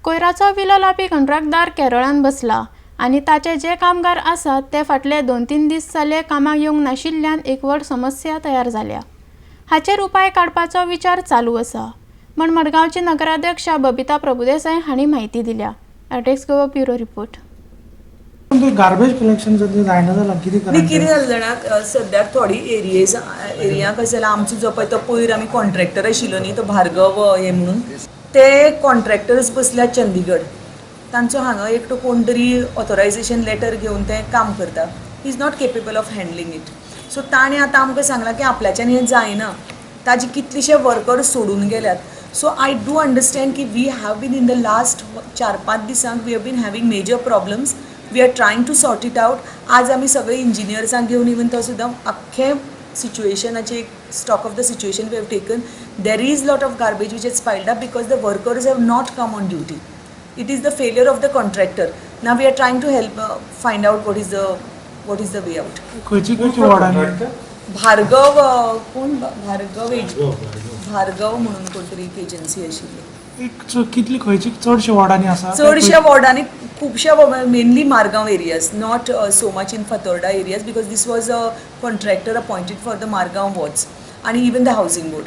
कोयराचो विलो लावपी कंत्राटदार केरळान बसला आनी ताचे जे कामगार आसात ते फाटले 2-3 दीस जाले कामाक येवंक नाशिल्ल्यान एक व्हड समस्या तयार जाल्या। हाचेर उपाय काडपाचो विचार चालू आसा म्हण मडगांवची नगराध्यक्षा बबिता प्रभुदेसाय हांणी म्हायती दिल्या। RDXGOA bureau report. Garbage collection जायना जाल्यार कितें जालें जाणां सद्याक थोडी एरिया कशें जाल्यार आमचो जो पळय तो पयर आमी कॉन्ट्रॅक्टर आशिल्लो न्ही तो भार्गव हे म्हणून ते कॉन्ट्रॅक्टर्स बसल्यात चंदीगड। तांचो हांगा एकटो कोण तरी ऑथरायजेशन लेटर घेवन ते काम करता। He is not capable of handling it. So ताणें आतां आमकां सांगलां की आपल्याच्यान हें जायना, ताजे कितलेशे वर्कर्स सोडून गेल्यात। सो आय डू अंडरस्टँड की we have been in the last 4-5 दिसांक we have been having major problems. We are trying to sort it out. आज आमी सगळे इंजिनियर्सांक घेवन इवन तो सुद्दां अख्खे सिच्युएशनाचे एक stock of the situation we have taken. There is lot of garbage which is piled up because the workers have not come on duty. It is the failure of the contractor. Now we are trying to help find out what is the way out. खंयची वाडांनी भार्गव कोण भार्गव म्हणून कोणतरी एक agency आशिल्ली। कितली खंयची चडशे वाडांनी आसा? चडशा वॉर्डांनी खुबशा mainly Margao areas, not so much in Fatorda areas because this was a contractor appointed for the Margao wards आणि इवन द हावसिंग बोर्ड।